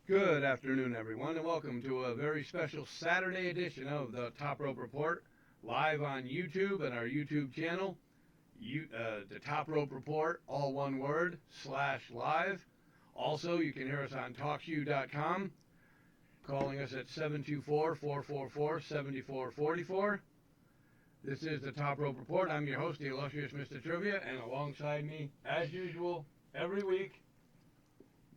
Good afternoon, everyone, and welcome to a very special Saturday edition of the Top Rope Report, live on YouTube and our YouTube channel. The Top Rope Report, all one word, /live. Also, you can hear us on TalkShoe.com, calling us at 724-444-7444. This is the Top Rope Report. I'm your host, the illustrious Mr. Trivia, and alongside me, as usual, every week,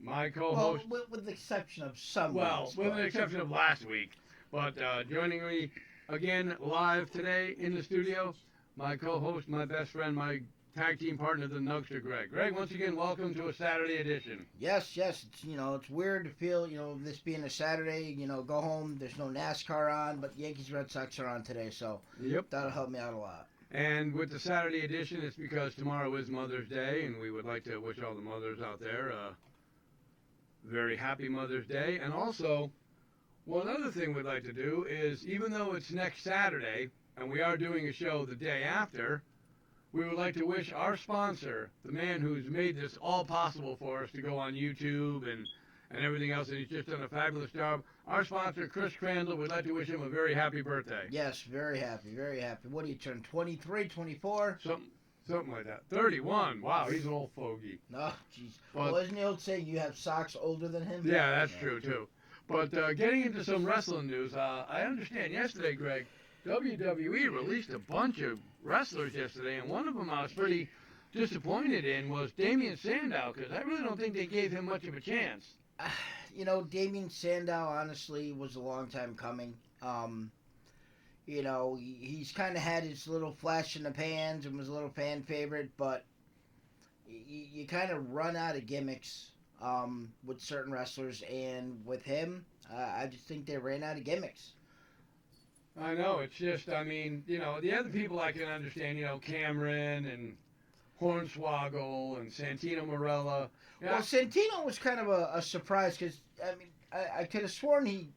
my co-host. Well, with the exception of some. Well, with the exception of last week. But joining me again live today in the studio, my co-host, my best friend, my tag team partner, the Nugster, Greg. Greg, once again, welcome to a Saturday edition. Yes. It's weird to feel this being a Saturday. Go home. There's no NASCAR on, but Yankees Red Sox are on today, so that'll help me out a lot. And with the Saturday edition, it's because tomorrow is Mother's Day, and we would like to wish all the mothers out there very happy Mother's Day. And also, one other thing we'd like to do is, even though it's next Saturday, and we are doing a show the day after, we would like to wish our sponsor, the man who's made this all possible for us to go on YouTube and everything else, and he's just done a fabulous job. Our sponsor, Chris Crandall, we'd like to wish him a very happy birthday. Yes, very happy, very happy. What do you turn, 23, 24? Something like that. 31. Wow, he's an old fogey. Oh, jeez. Well, isn't the old saying you have socks older than him? Yeah, that's true, too. But getting into some wrestling news, I understand yesterday, Greg, WWE released a bunch of wrestlers yesterday, and one of them I was pretty disappointed in was Damien Sandow, because I really don't think they gave him much of a chance. Damien Sandow, honestly, was a long time coming. He's kind of had his little flash in the pans and was a little fan favorite, but you kind of run out of gimmicks with certain wrestlers, and with him, I just think they ran out of gimmicks. I know, it's just, the other people I can understand, Cameron and Hornswoggle and Santino Marella. Yeah. Well, Santino was kind of a surprise because, I could have sworn he,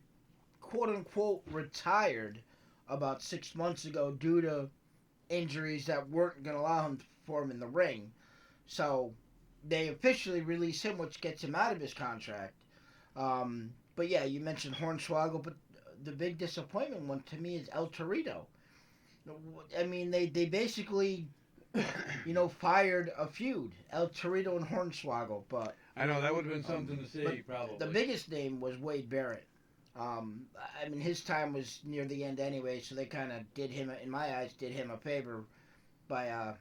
quote-unquote, retired about 6 months ago due to injuries that weren't going to allow him to perform in the ring. So they officially released him, which gets him out of his contract. But yeah, you mentioned Hornswoggle, but the big disappointment one to me is El Torito. They basically, fired a feud, El Torito and Hornswoggle, but I know that would have been something to see, probably. The biggest name was Wade Barrett. His time was near the end anyway, so they kind of did him, in my eyes, did him a favor by,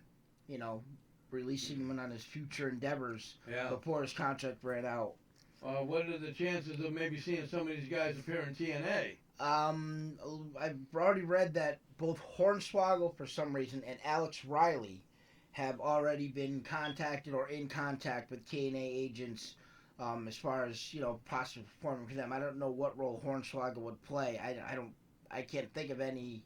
releasing him on his future endeavors before his contract ran out. What are the chances of maybe seeing some of these guys appear in TNA? I've already read that both Hornswoggle, for some reason, and Alex Riley have already been contacted or in contact with TNA agents. As far as possibly performing for them, I don't know what role Hornswoggle would play. I can't think of any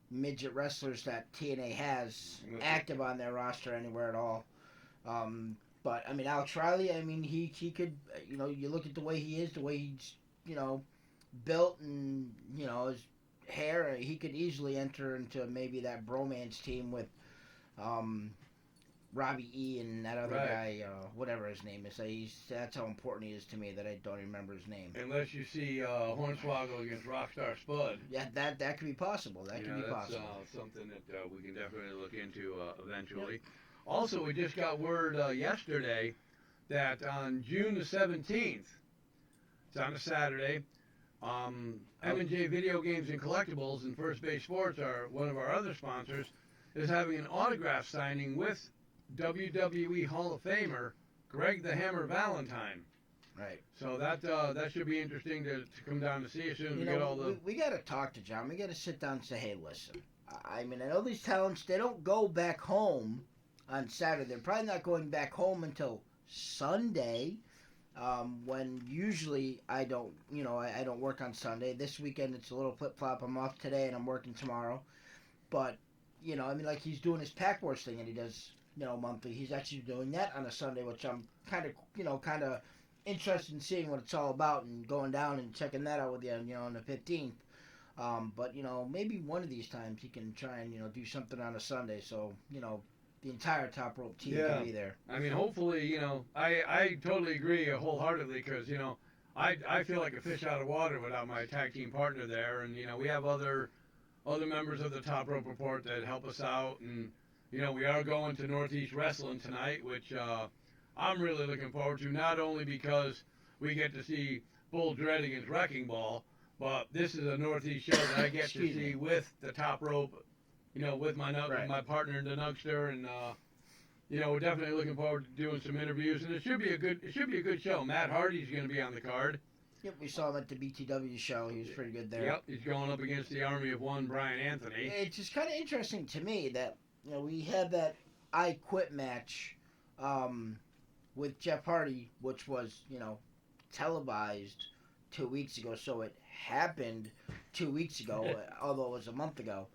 midget wrestlers that TNA has active on their roster anywhere at all. But Alex Riley, he could, you look at the way he is, the way he's, built, and his hair, he could easily enter into maybe that bromance team with, Robbie E. and that other guy, whatever his name is. That's how important he is to me that I don't remember his name. Unless you see Hornswoggle against Rockstar Spud. Yeah, that could be possible. That could be possible. That's something that we can definitely look into eventually. Yep. Also, we just got word yesterday that on June the 17th, it's on a Saturday, M&J Video Games and Collectibles and First Base Sports, are one of our other sponsors, is having an autograph signing with WWE Hall of Famer Greg the Hammer Valentine. Right. So that should be interesting to come down to see as soon as we get all the... We got to talk to John. We got to sit down and say, hey, listen. I know these talents, they don't go back home on Saturday. They're probably not going back home until Sunday, when usually I don't work on Sunday. This weekend it's a little flip-flop. I'm off today and I'm working tomorrow. But, like he's doing his Pack Wars thing and he does... monthly. He's actually doing that on a Sunday, which I'm kind of interested in seeing what it's all about and going down and checking that out with you, on the 15th. But maybe one of these times he can try and do something on a Sunday, so the entire Top Rope team can be there. Hopefully, I totally agree wholeheartedly because I feel like a fish out of water without my tag team partner there, and we have other members of the Top Rope Report that help us out, and we are going to Northeast Wrestling tonight, which I'm really looking forward to. Not only because we get to see Bull Dread against Wrecking Ball, but this is a Northeast show that I get to see with the Top Rope, with my partner, the Nugster, and we're definitely looking forward to doing some interviews, and it should be a good show. Matt Hardy's going to be on the card. Yep, we saw him at the BTW show. He was pretty good there. Yep, he's going up against the Army of One, Brian Anthony. It's just kind of interesting to me that we had that I Quit match with Jeff Hardy, which was televised 2 weeks ago. So it happened 2 weeks ago, although it was a month ago.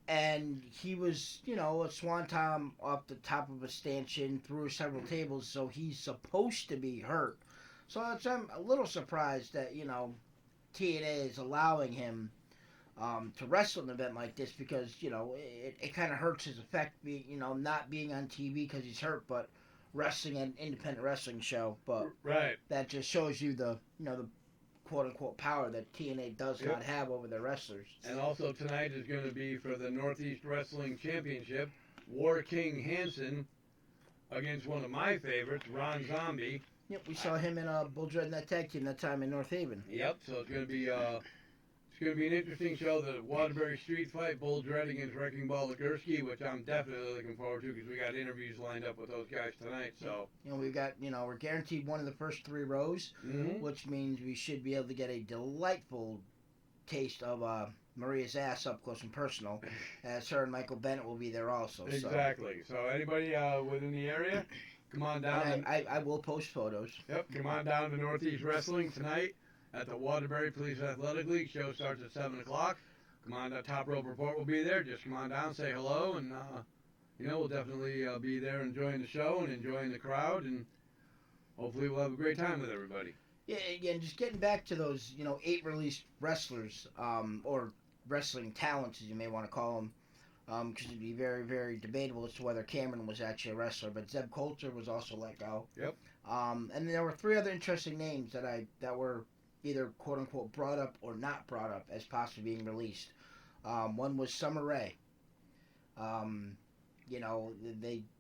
And he was, a swanton off the top of a stanchion through several tables, so he's supposed to be hurt. So I'm a little surprised that, TNA is allowing him to wrestle an event like this because, it kind of hurts his effect, not being on TV because he's hurt, but wrestling an independent wrestling show. But right. That just shows you the quote-unquote power that TNA does not have over their wrestlers. And also tonight is going to be for the Northeast Wrestling Championship, War King Hansen against one of my favorites, Ron Zombie. Yep, we saw him in Bull Dread in that tag team that time in North Haven. Yep, so it's going to be an interesting show, the Waterbury Street Fight, Bull Dread against Wrecking Ball Ligursky, which I'm definitely looking forward to because we got interviews lined up with those guys tonight. So we've got we're guaranteed one of the first 3 rows, which means we should be able to get a delightful taste of Maria's ass up close and personal, as her and Michael Bennett will be there also. Exactly. So anybody within the area, come on down. I will post photos. Yep, come on down to Northeast Wrestling tonight at the Waterbury Police Athletic League. Show starts at 7 o'clock. Come on, the Top Rope Report will be there. Just come on down, say hello, and we'll definitely be there enjoying the show and enjoying the crowd, and hopefully we'll have a great time with everybody. Yeah, and just getting back to those 8 released wrestlers, or wrestling talents as you may want to call them, because it'd be very, very debatable as to whether Cameron was actually a wrestler, but Zeb Coulter was also let go. Yep. And there were 3 other interesting names that were either quote unquote brought up or not brought up as possibly being released. One was Summer Rae. There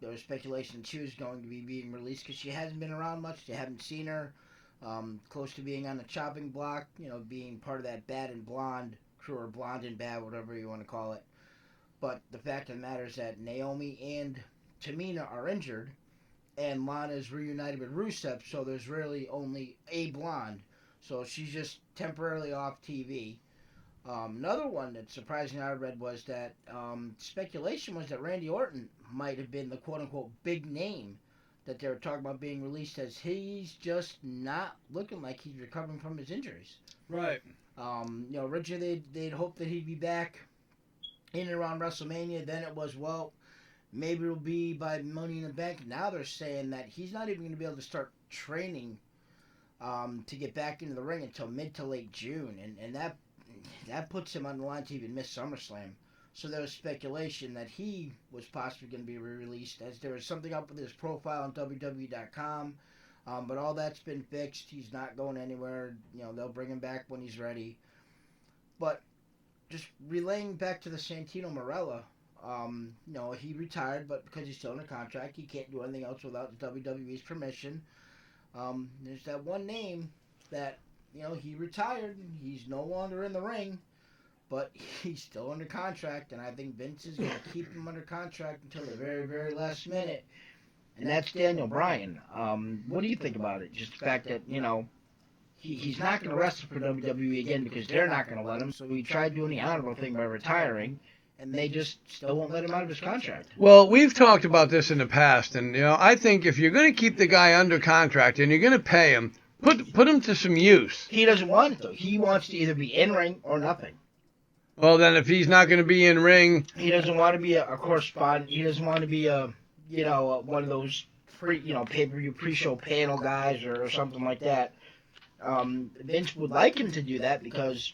was speculation that she was going to be being released because she hasn't been around much. You haven't seen her close to being on the chopping block. Being part of that Bad and Blonde crew, or Blonde and Bad, whatever you want to call it. But the fact of the matter is that Naomi and Tamina are injured, and Lana's reunited with Rusev, so there's really only a Blonde. So she's just temporarily off TV. Another one that surprisingly I read was that speculation was that Randy Orton might have been the quote-unquote big name that they were talking about being released, as he's just not looking like he's recovering from his injuries. Right. Originally they'd hoped that he'd be back in and around WrestleMania. Then it was, maybe it'll be by Money in the Bank. Now they're saying that he's not even going to be able to start training to get back into the ring until mid to late June, and that puts him on the line to even miss SummerSlam. So there was speculation that he was possibly going to be re-released, as there was something up with his profile on WWE.com, but all that's been fixed. He's not going anywhere. They'll bring him back when he's ready. But just relaying back to the Santino Marella, he retired, but because he's still under contract, he can't do anything else without WWE's permission. There's that one name that, he retired, he's no longer in the ring, but he's still under contract, and I think Vince is going to keep him under contract until the very, very last minute, and that's Daniel Bryan. What do you think about it? Just the fact that, he's not going to wrestle for WWE again because they're not going to let him, so he tried doing the honorable thing by retiring, and they just still won't let him out of his contract. Well, we've talked about this in the past, and I think if you're going to keep the guy under contract and you're going to pay him, put him to some use. He doesn't want it, though. He wants to either be in ring or nothing. Well, then if he's not going to be in ring, he doesn't want to be a correspondent. He doesn't want to be one of those pay-per-view pre-show panel guys or something like that. Vince would like him to do that because,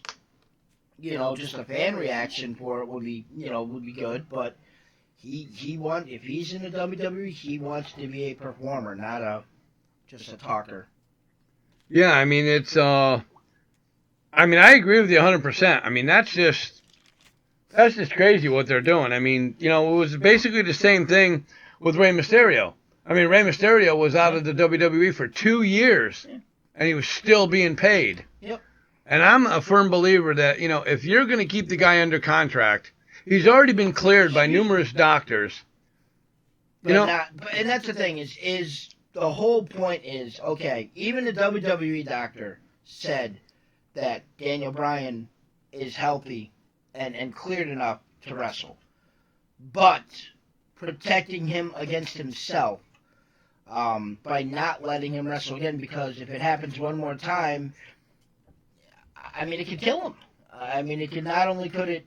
just a fan reaction for it would be good. But if he's in the WWE, he wants to be a performer, not just a talker. Yeah, I mean it's. I mean I agree with you 100%. I mean that's just crazy what they're doing. I mean, you know, it was basically the same thing with Rey Mysterio. I mean, Rey Mysterio was out of the WWE for 2 years, and he was still being paid. Yep. And I'm a firm believer that, you know, if you're going to keep the guy under contract, he's already been cleared by numerous doctors. But and that's the thing is the whole point is, okay, even the WWE doctor said that Daniel Bryan is healthy and cleared enough to wrestle. But protecting him against himself by not letting him wrestle again, because if it happens one more time, I mean, it could kill him. I mean, it could not only could it,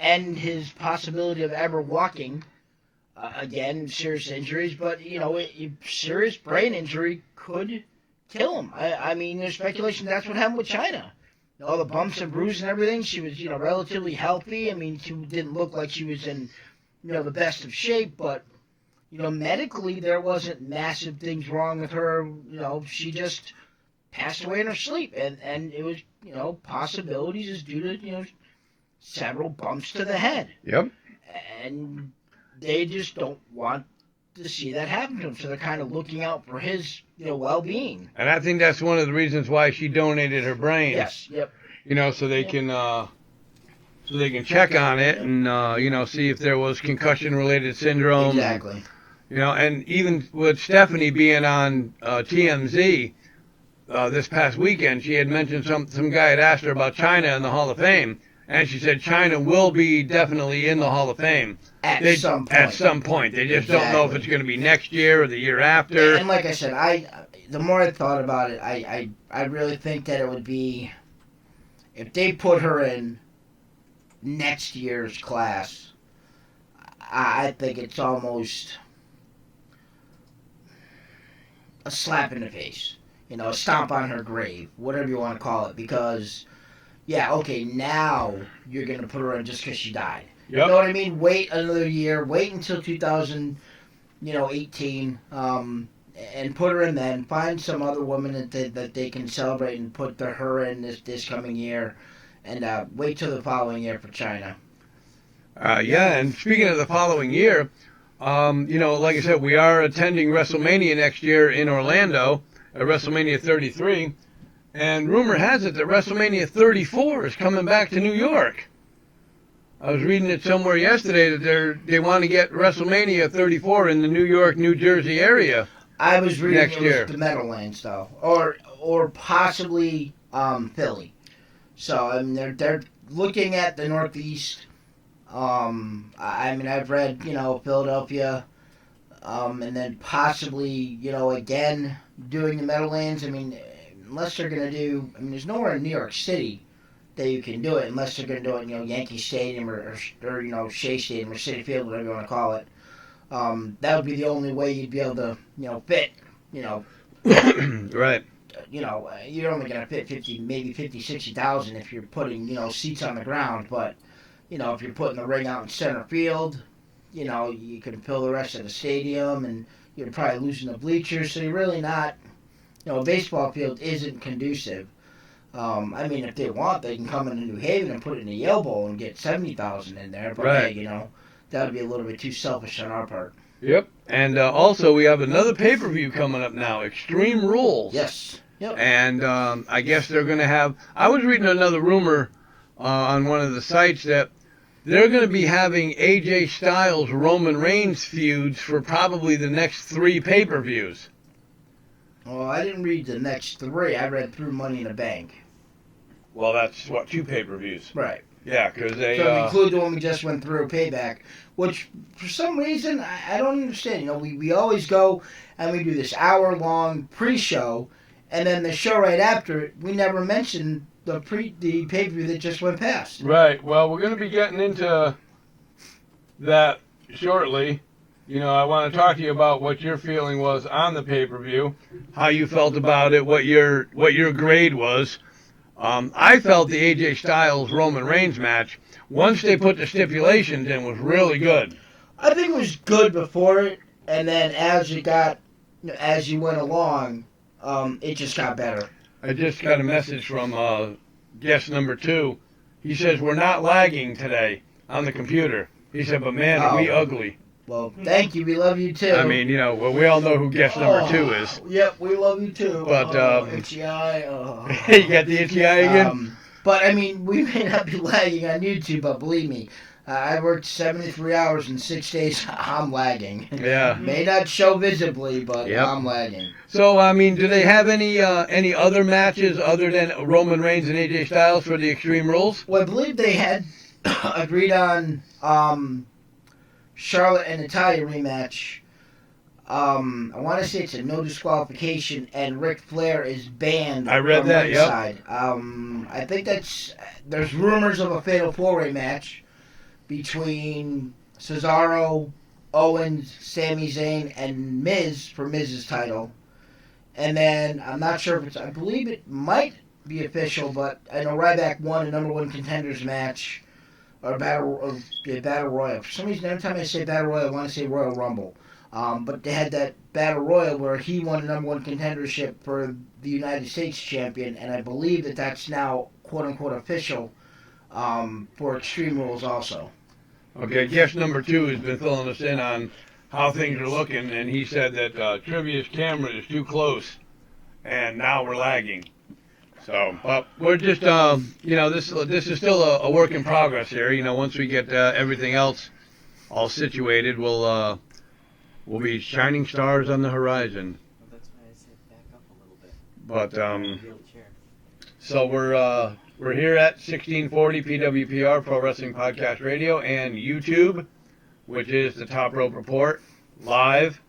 end his possibility of ever walking again, serious injuries, but, serious brain injury could kill him. I mean, there's speculation that's what happened with China. All the bumps and bruises and everything, she was, relatively healthy. I mean, she didn't look like she was in, the best of shape, but, medically there wasn't massive things wrong with her. She just passed away in her sleep, and it was, possibilities is due to, several bumps to the head. Yep. And they just don't want to see that happen to him, so they're kind of looking out for his, well-being. And I think that's one of the reasons why she donated her brain. Yes. Yep. So they can check on it and see if there was concussion-related syndrome. Exactly. And even with Stephanie being on TMZ this past weekend, she had mentioned some guy had asked her about China in the Hall of Fame, and she said China will be definitely in the Hall of Fame. At some point. At some point. They just don't know if it's going to be next year or the year after. And like I said, the more I thought about it, I really think that it would be, if they put her in next year's class, I think it's almost a slap in the face. A stomp on her grave, whatever you want to call it, because, yeah, okay, now you're going to put her in just because she died. Yep. You know what I mean? Wait another year. Wait until 2018, and put her in then. Find some other woman that they can celebrate and put her in this coming year, and wait till the following year for China. Yeah, and speaking of the following year, like I said, we are attending WrestleMania next year in Orlando at WrestleMania 33, and rumor has it that WrestleMania 34 is coming back to New York. I was reading it somewhere yesterday that they want to get WrestleMania 34 in the New York, New Jersey area. I was reading next year. The Meadowlands though, or possibly Philly. So I mean they're looking at the Northeast. I mean I've read Philadelphia, and then possibly again doing the Meadowlands. I mean unless they're gonna do, I mean there's nowhere in New York City that you can do it unless they're going to do it in Yankee Stadium or Shea Stadium or Citi Field, whatever you want to call it. That would be the only way you'd be able to fit. Right. You're only going to fit 60,000 if you're putting seats on the ground. But if you're putting the ring out in center field, you can fill the rest of the stadium, and you're probably losing the bleachers. So you're really not. A baseball field isn't conducive. I mean, if they want, they can come into New Haven and put it in the Yale Bowl and get 70,000 in there. But right. Hey, that would be a little bit too selfish on our part. Yep. And also, we have another pay-per-view coming up now, Extreme Rules. Yes. Yep. And I guess they're going to have. I was reading another rumor on one of the sites that they're going to be having AJ Styles, Roman Reigns feuds for probably the next 3 pay-per-views. Well, I didn't read the next 3. I read through Money in the Bank. Well, that's, 2 pay-per-views? Right. Yeah, because they... So include the one we just went through, Payback, which, for some reason, I don't understand. We always go and we do this hour-long pre-show, and then the show right after it, we never mention the pay-per-view that just went past. Right. Well, we're going to be getting into that shortly. I want to talk to you about what your feeling was on the pay-per-view, how you felt about it, what your grade was. I felt the AJ Styles Roman Reigns match, once they put the stipulations in, was really good. I think it was good before it, and then as you went along, it just got better. I just got a message from guest number 2. He says we're not lagging today on the computer. He said, but man, are we ugly. Well, thank you. We love you too. I mean, well, we all know who guest number 2 is. Yep, we love you too. But itchy eye. You got the itchy eye again? But I mean, we may not be lagging on YouTube, but believe me, I worked 73 hours in 6 days. I'm lagging. Yeah. May not show visibly, but Yep. I'm lagging. So, I mean, do they have any other matches other than Roman Reigns and AJ Styles for the Extreme Rules? Well, I believe they had agreed on Charlotte and Natalya rematch. I want to say it's a no disqualification, and Ric Flair is banned. I read from that, yep. ringside. I think there's rumors of a fatal 4-way match between Cesaro, Owens, Sami Zayn, and Miz for Miz's title. And then I'm not sure if I believe it might be official, but I know Ryback won a number 1 contenders match or battle royal. For some reason, every time I say battle royal, I want to say Royal Rumble. But they had that battle royal where he won a number 1 contendership for the United States champion, and I believe that that's now quote unquote official for Extreme Rules also. Okay, guest number 2 has been filling us in on how things are looking, and he said that Trivia's camera is too close, and now we're lagging. So, but we're just, this is still a work in progress here. Once we get everything else all situated, we'll be shining stars on the horizon. Well, that's why I said back up a little bit. But Wheelchair. so we're here at 1640 PWPR Pro Wrestling Podcast Radio and YouTube, which is the Top Rope Report live.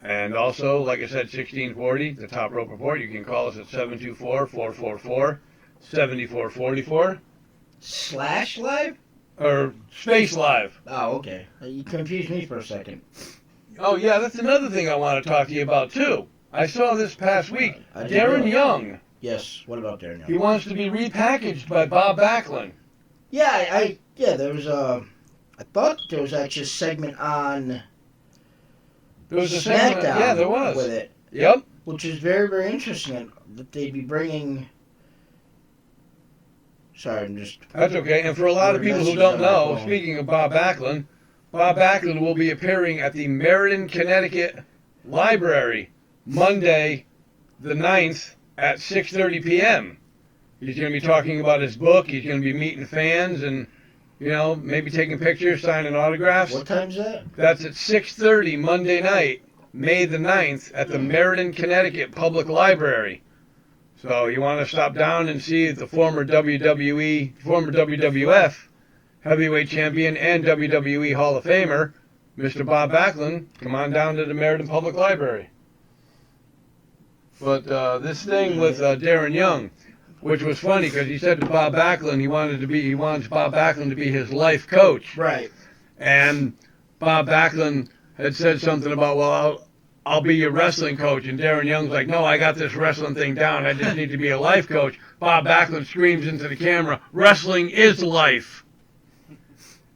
And also, like I said, 1640, the Top Rope Report. You can call us at 724-444-7444. Slash live? Or Space Live. Oh, okay. You confused me for a second. Oh, yeah, that's another thing I want to talk to you about, too. I saw this past week. I didn't Darren know. Young. Yes, what about Darren He Young? wants to be repackaged by Bob Backlund. Yeah, there was I thought there was actually a segment on There was a SmackDown segment. Yeah, there was. with it, Yep. which is very, very interesting that they'd be bringing. Sorry, I'm just. That's okay. And for a lot of people who don't know, speaking of Bob Backlund will be appearing at the Meriden, Connecticut Library Monday, the 9th at 6:30 p.m. He's going to be talking about his book. He's going to be meeting fans and, maybe taking pictures, signing autographs. What time's that? That's at 6:30 Monday night, May the 9th, at the Meriden, Connecticut Public Library. So you want to stop down and see the former WWF heavyweight champion and WWE Hall of Famer, Mr. Bob Backlund, come on down to the Meriden Public Library. But this thing with Darren Young, which was funny because he said to Bob Backlund he wants Bob Backlund to be his life coach. Right. And Bob Backlund had said something about, well, I'll be your wrestling coach. And Darren Young's like, no, I got this wrestling thing down. I just need to be a life coach. Bob Backlund screams into the camera, wrestling is life.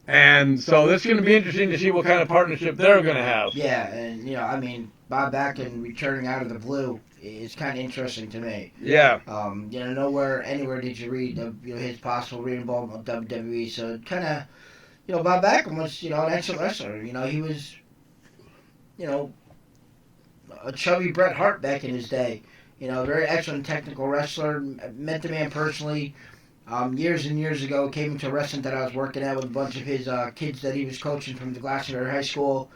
And so this is going to be interesting to see what kind of partnership they're going to have. Yeah, and Bob Backlund returning out of the blue is kind of interesting to me. Yeah. Anywhere did you read his possible re-involvement with WWE? So kind of, Bob Backlund was an excellent wrestler. He was, a chubby Bret Hart back in his day. Very excellent technical wrestler. Met the man personally. Years and years ago, came into a restaurant that I was working at with a bunch of his kids that he was coaching from the Glastonbury High School.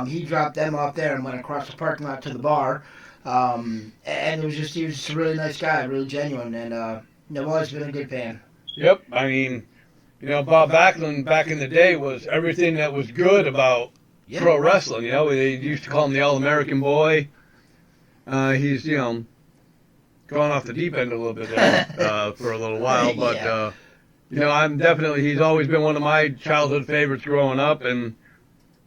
He dropped them off there and went across the parking lot to the bar. And he was just a really nice guy, really genuine, and I've always been a good fan. Yep. I mean, Bob Backlund back in the day was everything that was good about pro wrestling. They used to call him the All-American Boy. He's, going off the deep end a little bit there for a little while, but he's always been one of my childhood favorites growing up, and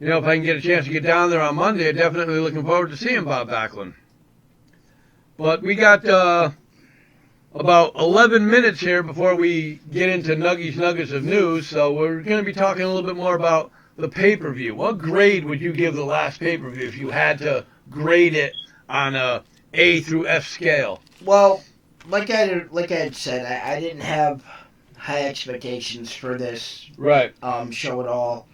if I can get a chance to get down there on Monday, I'm definitely looking forward to seeing Bob Backlund. But we got about 11 minutes here before we get into nuggets of news, so we're going to be talking a little bit more about the pay-per-view. What grade would you give the last pay-per-view if you had to grade it on a A through F scale? Well, like I had said, I didn't have high expectations for this Right. show at all.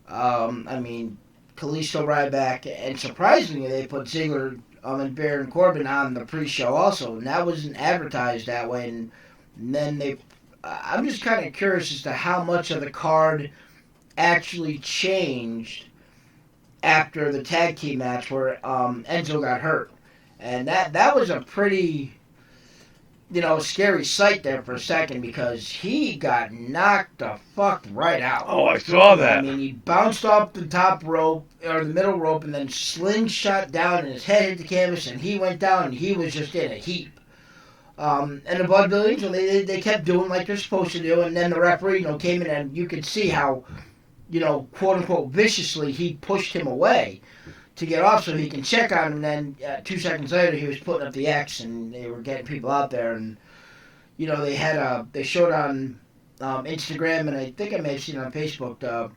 I mean, Kalisto Ryback, and surprisingly, they put Ziggler and Baron Corbin on the pre-show also, and that wasn't advertised that way. And then they, I'm just kind of curious as to how much of the card actually changed after the tag team match where Enzo got hurt, and that was a pretty, scary sight there for a second because he got knocked the fuck right out. Oh, I saw that. I mean, he bounced off the top rope or the middle rope and then slingshot down, and his head hit the canvas, and he went down, and he was just in a heap. And the Vaudevillians, they kept doing like they're supposed to do, and then the referee, came in, and you could see how, quote unquote viciously he pushed him away to get off so he can check on him. And then 2 seconds later, he was putting up the X, and they were getting people out there, and they showed on Instagram, and I think I may have seen it on Facebook, the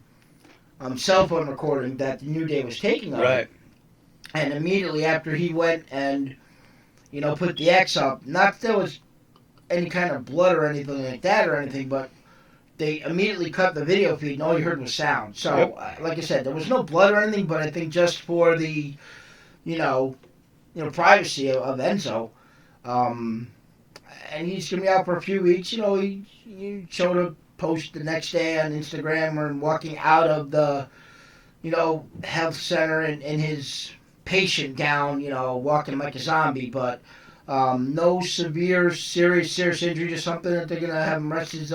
cell phone recording that the New Day was taking of it. Right. And immediately after he went and, put the X up, not that there was any kind of blood or anything like that or anything, but they immediately cut the video feed and all you heard was sound. So, like I said, there was no blood or anything, but I think just for the, privacy of Enzo, and he's going to be out for a few weeks. He showed a post the next day on Instagram or walking out of the, health center in his patient gown, walking like a zombie, but no serious injury, just something that they're going to have him rest his,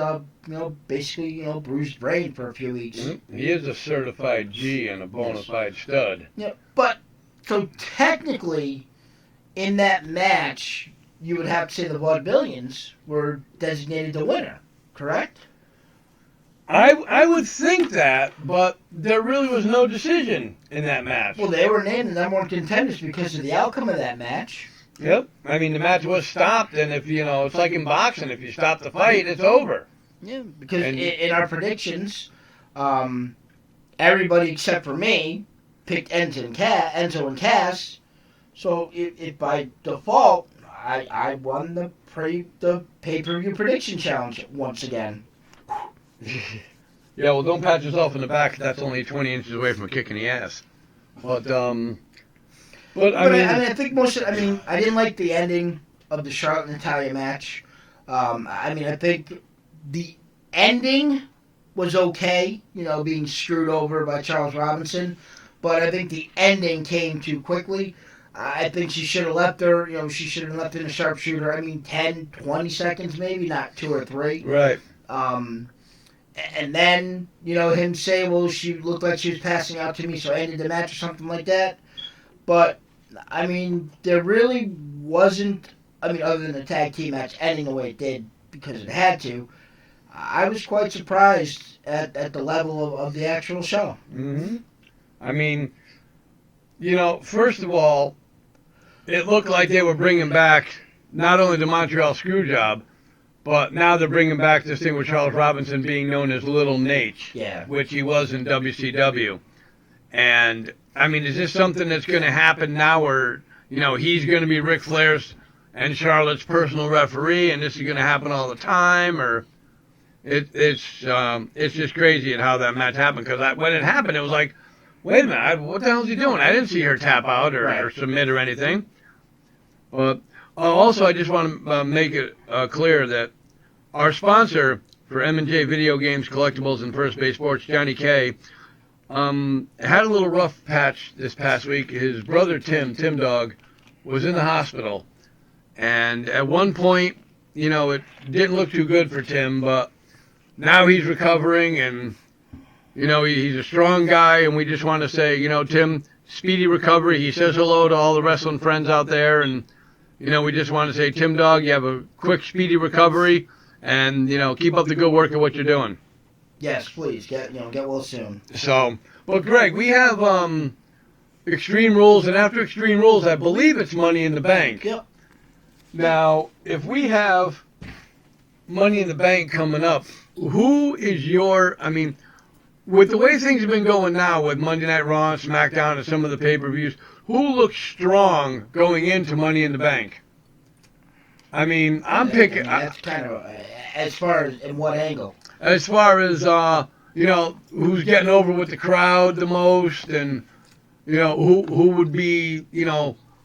basically, bruised brain for a few weeks. He is a certified G and a bona fide stud. Yeah, but, so technically, in that match, you would have to say the Vaudevillians were designated the winner, correct? I would think that, but there really was no decision in that match. Well, they were named the number one contenders because of the outcome of that match. Yep. I mean, the match was stopped, and if, it's like in boxing, if you stop the fight, it's over. Yeah, because in our predictions, everybody except for me picked Enzo and Cass. So if by default, I won the pay-per-view prediction challenge once again. Yeah, well, don't pat yourself in the back. That's only 20 inches away from a kick in the ass. But I mean, I think I didn't like the ending of the Charlotte and Natalya match. I think the ending was okay, being screwed over by Charles Robinson, but I think the ending came too quickly. I think she should have left her, she should have left in a sharpshooter. 10, 20 seconds maybe, not 2 or 3. Right. And then, him say, well, she looked like she was passing out to me, so I ended the match or something like that. But, there really wasn't, other than the tag team match ending the way it did because it had to, I was quite surprised at the level of the actual show. Mm-hmm. First of all, it looked like they were bringing back not only the Montreal Screwjob, but now they're bringing back this thing with Charles Robinson being known as Little Nate, which he was in WCW. And, is this something that's going to happen now where, he's going to be Ric Flair's and Charlotte's personal referee, and this is going to happen all the time? Or it's just crazy at how that match happened. Because when it happened, it was like, wait a minute, what the hell is he doing? I didn't see her tap out or submit or anything. But also, I just want to make it clear that our sponsor for M&J Video Games, Collectibles, and First Base Sports, Johnny K, had a little rough patch this past week. His brother Tim Dog, was in the hospital. And at one point, it didn't look too good for Tim, but now he's recovering and, he's a strong guy, and we just want to say, Tim, speedy recovery. He says hello to all the wrestling friends out there, and, we just want to say, Tim Dog, you have a quick, speedy recovery, and, keep up the good work of what you're doing. Yes, please, get well soon. So, but Greg, we have Extreme Rules, and after Extreme Rules, I believe it's Money in the Bank. Yep. Now, if we have Money in the Bank coming up, who is your, with the way things have been going now with Monday Night Raw and SmackDown and some of the pay-per-views, who looks strong going into Money in the Bank? I mean, I'm picking. That's kind of as far as in what angle. As far as who's getting over with the crowd the most, and who would be,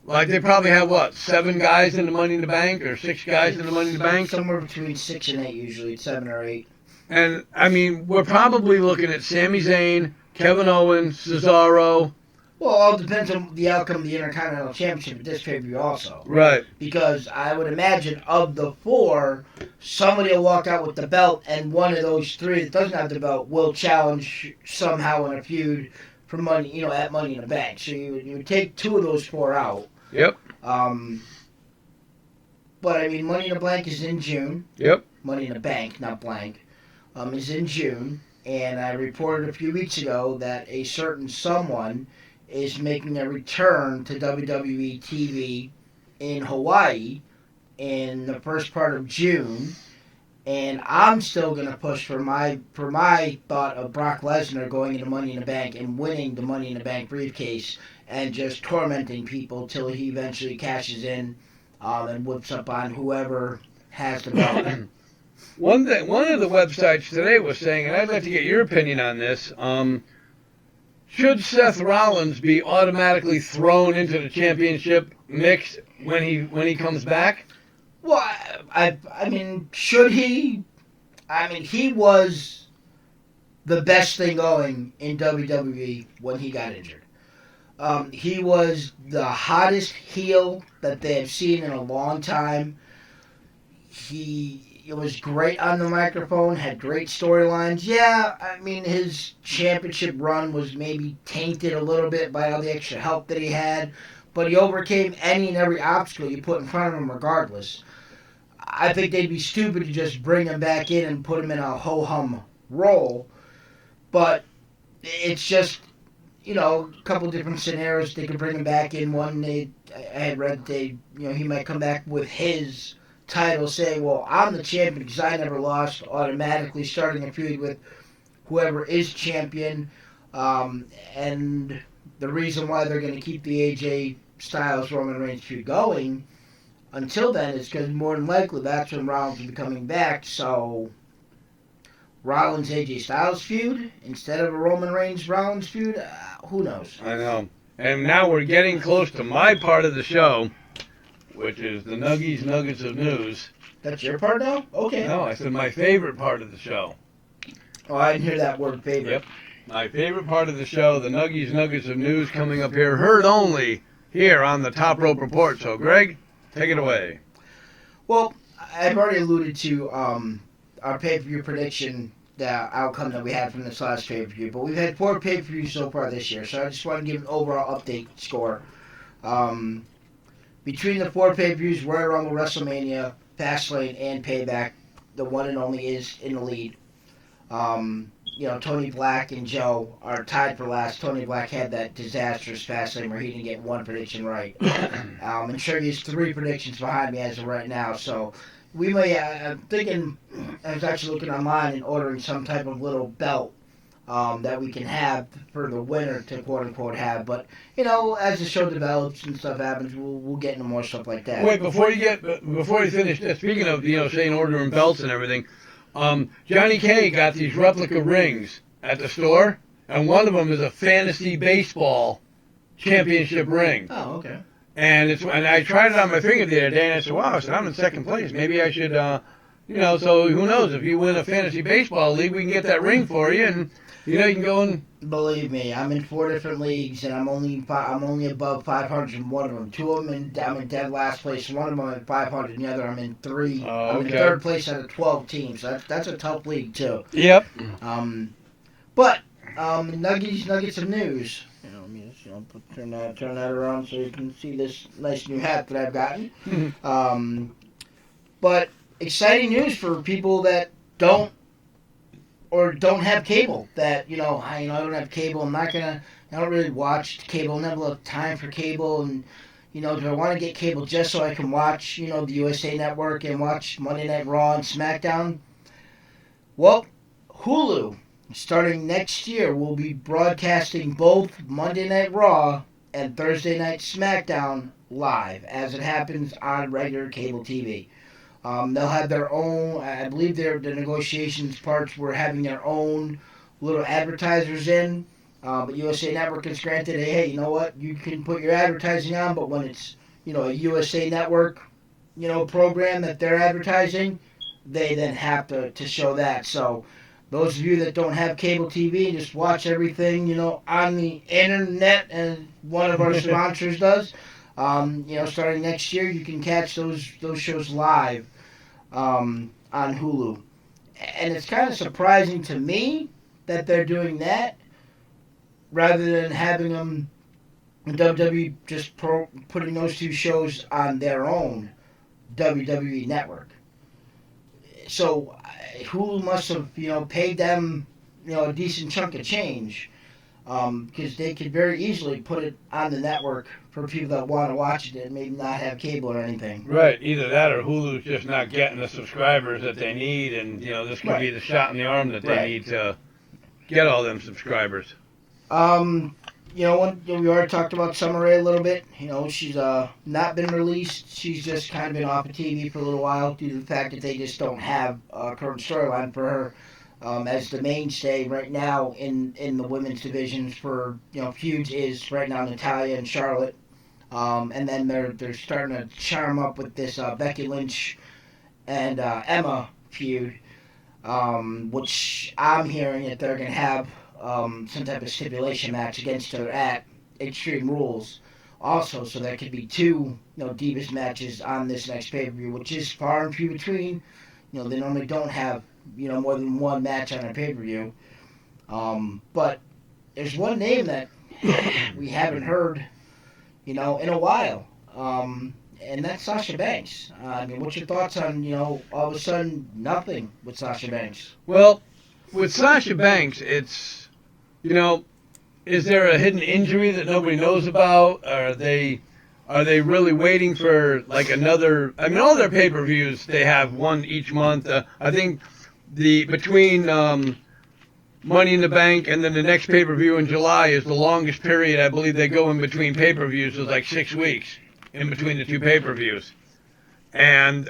like they probably have 7 guys in the Money in the Bank or 6 guys in the Money in the Bank. Somewhere between 6 and 8 usually, 7 or 8. And I mean, we're probably looking at Sami Zayn, Kevin Owens, Cesaro. Well, it all depends on the outcome of the Intercontinental Championship at this pay-per-view also. Right. Because I would imagine of the 4, somebody will walk out with the belt, and one of those 3 that doesn't have the belt will challenge somehow in a feud for money, at Money in the Bank. So you would take 2 of those 4 out. Yep. But I mean, Money in the Bank is in June. Yep. Money in the Bank, not blank, is in June. And I reported a few weeks ago that a certain someone is making a return to WWE TV in Hawaii in the first part of June, and I'm still gonna push for my thought of Brock Lesnar going into Money in the Bank and winning the Money in the Bank briefcase and just tormenting people till he eventually cashes in and whips up on whoever has the belt. One of the websites today was saying, and I'd like to get your opinion on this. Should Seth Rollins be automatically thrown into the championship mix when he comes back? Well, I mean, should he? I mean, he was the best thing going in WWE when he got injured. He was the hottest heel that they have seen in a long time. It was great on the microphone, had great storylines. Yeah, I mean, his championship run was maybe tainted a little bit by all the extra help that he had, but he overcame any and every obstacle you put in front of him regardless. I think they'd be stupid to just bring him back in and put him in a ho-hum role, but it's just, a couple different scenarios they could bring him back in. One, I had read he might come back with his title saying, well, I'm the champion because I never lost, automatically starting a feud with whoever is champion. And the reason why they're going to keep the AJ Styles Roman Reigns feud going until then is because more than likely that's when Rollins will be coming back. So Rollins AJ Styles feud instead of a Roman Reigns Rollins feud, who knows? I know. And now we're getting close to my part of the show, which is the Nuggets of News. That's your part now? Okay. No, I said my favorite part of the show. Oh, I didn't hear that word, favorite. Yep. My favorite part of the show, the Nuggets of News, coming up here, heard only here on the Top Rope Report. So, Greg, take it away. Well, I've already alluded to our pay-per-view prediction, the outcome that we had from this last pay-per-view, but we've had 4 pay-per-views so far this year, so I just want to give an overall update score. Between the 4 pay-per-views, Royal Rumble, WrestleMania, Fastlane, and Payback, the one and only is in the lead. Tony Black and Joe are tied for last. Tony Black had that disastrous Fastlane where he didn't get one prediction right. And Shirley has 3 predictions behind me as of right now, so we may, I'm thinking, I was actually looking online and ordering some type of little belt that we can have for the winner to quote-unquote have, but as the show develops and stuff happens, we'll get into more stuff like that. Wait, before you finish, speaking of saying ordering belts and everything, Johnny K got these replica rings at the store, and one of them is a fantasy baseball championship ring. Oh, okay. And I tried it on my finger the other day, and I said, wow, I'm in second place. Maybe I should, so who knows? If you win a fantasy baseball league, we can get that ring for you, and you can go and. Believe me, I'm in 4 different leagues, and I'm only above 500 in one of them. 2 of them, I'm in dead last place. One of them I'm at 500, and the other I'm in 3. I'm in 3rd place out of 12 teams. So that's a tough league too. Yep. But Nuggets of News. Turn that around so you can see this nice new hat that I've gotten. But exciting news for people that don't have cable. That I don't have cable. I don't really watch cable. I don't have a lot of time for cable. And do I want to get cable just so I can watch the USA Network and watch Monday Night Raw and SmackDown? Well, Hulu starting next year, we'll be broadcasting both Monday Night Raw and Thursday Night SmackDown live, as it happens on regular cable TV. They'll have their own, I believe the negotiations parts were having their own little advertisers in, but USA Network is granted, hey, you know what, you can put your advertising on, but when it's, a USA Network, program that they're advertising, they then have to show that. So those of you that don't have cable TV, just watch everything, on the internet, as one of our sponsors does. Starting next year, you can catch those shows live on Hulu. And it's kind of surprising to me that they're doing that rather than having them, WWE just putting those two shows on their own WWE network. So Hulu must have, paid them, a decent chunk of change, because they could very easily put it on the network for people that want to watch it and maybe not have cable or anything. Right, either that or Hulu's just not getting the subscribers that they need, and this could be the shot in the arm that they need to get all them subscribers. We already talked about Summer Rae a little bit. She's not been released. She's just kind of been off of TV for a little while due to the fact that they just don't have a current storyline for her as the mainstay right now in the women's divisions for feuds is right now Natalya and Charlotte, and then they're starting to charm up with this Becky Lynch and Emma feud, which I'm hearing that they're gonna have some type of stipulation match against her at Extreme Rules also, so there could be two Divas matches on this next pay-per-view, which is far and few between. They normally don't have more than one match on a pay-per-view, but there's one name that we haven't heard in a while, and that's Sasha Banks. What's your thoughts on all of a sudden nothing with Sasha Banks? Well, with Sasha Banks, it's is there a hidden injury that nobody knows about? Are they really waiting for like another? All their pay-per-views, they have one each month. I think between Money in the Bank and then the next pay-per-view in July is the longest period I believe they go in between pay-per-views. It's like 6 weeks in between the two pay-per-views. And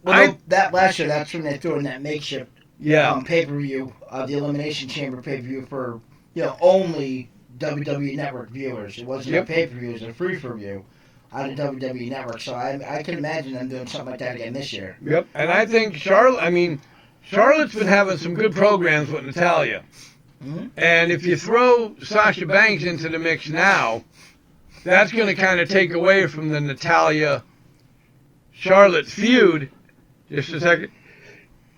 that last year, that's when they threw in that makeshift pay-per-view, the Elimination Chamber pay-per-view for only WWE Network viewers. It wasn't a pay-per-view; it was a free-for-view on the WWE Network. So I can imagine them doing something like that again this year. Yep, and I think Charlotte's been having some good programs with Natalya. Mm-hmm. And if you throw Sasha Banks into the mix now, that's going to kind of take away from the Natalya-Charlotte feud. Just a second.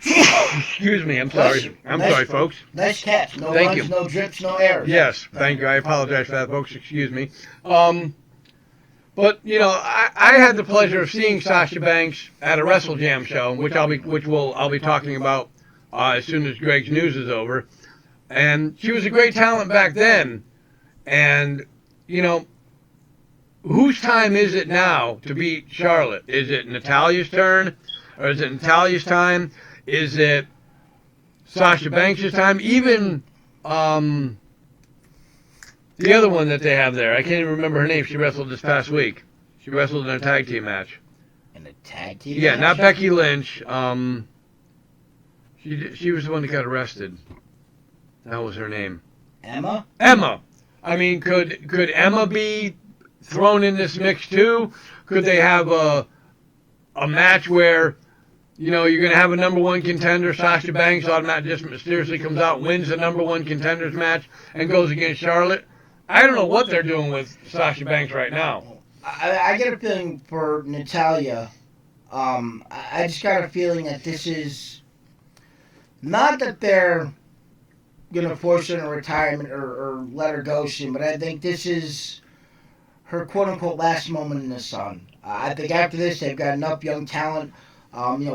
Excuse me, I'm sorry. Sorry, folks. Nice catch. No Thank runs, you. no drips, no errors. Yes, thank you. I apologize for that, folks. Excuse me. But I had the pleasure of seeing Sasha Banks at a Wrestle Jam show, which I'll be talking about as soon as Greg's news is over. And she was a great talent back then. And whose time is it now to beat Charlotte? Is it Natalya's turn, or is it Natalya's time? Is it Sasha Banks' time? Even the other one that they have there, I can't even remember her name. She wrestled this past week. She wrestled in a tag team match. In a tag team Yeah, match? not Becky Lynch. She was the one that got arrested. That was her name. Emma? Emma. Could Emma be thrown in this mix too? Could they have a match where you're going to have a number one contender, Sasha Banks, automatically just mysteriously comes out, wins the number one contenders match, and goes against Charlotte? I don't know what they're doing with Sasha Banks right now. I get a feeling for Natalya. I just got a feeling that this is not that they're going to force her into retirement or let her go soon, but I think this is her quote-unquote last moment in the sun. I think after this, they've got enough young talent.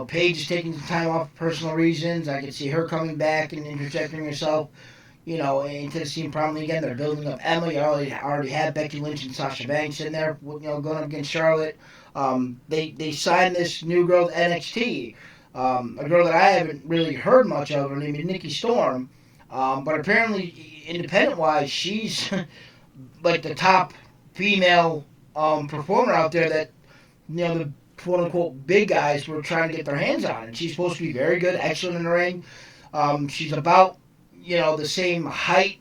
Paige is taking some time off for personal reasons. I can see her coming back and interjecting herself, into the scene prominently again. They're building up Emma. You already had Becky Lynch and Sasha Banks in there, going up against Charlotte. They signed this new girl to NXT, a girl that I haven't really heard much of. Her name is Nikki Storm. But apparently, independent-wise, she's like the top female performer out there that, the quote-unquote big guys were trying to get their hands on. And she's supposed to be very good, excellent in the ring. She's about, the same height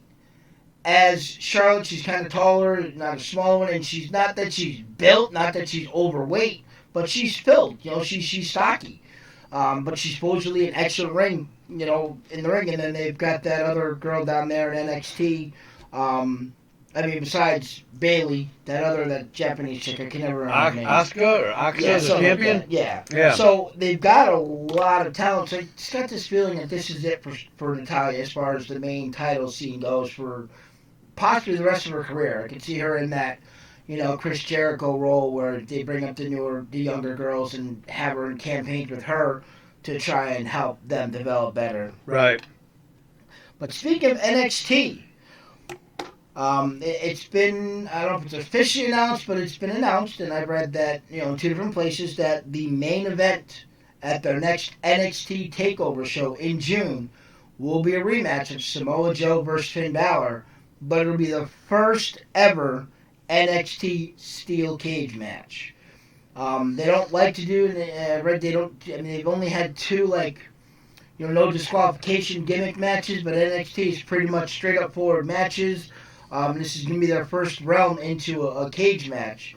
as Charlotte. She's kind of taller, not a small one, and she's not that she's built, not that she's overweight, but she's filled. She's stocky. But she's supposedly an excellent ring, in the ring. And then they've got that other girl down there in NXT. Besides Bailey, that Japanese chick, I can never remember her name. Asuka, Yeah, the champion? Yeah. So they've got a lot of talent. So I just got this feeling that this is it for Natalya as far as the main title scene goes for possibly the rest of her career. I could see her in that, Chris Jericho role where they bring up the younger girls and have her in campaigns with her to try and help them develop better. Right. But speaking of NXT, it's been, I don't know if it's officially announced, but it's been announced, and I've read that, in two different places, that the main event at their next NXT TakeOver show in June will be a rematch of Samoa Joe versus Finn Balor, but it'll be the first ever NXT steel cage match. They don't like to do, I read they've only had two, no disqualification gimmick matches, but NXT is pretty much straight up forward matches. This is going to be their first realm into a cage match.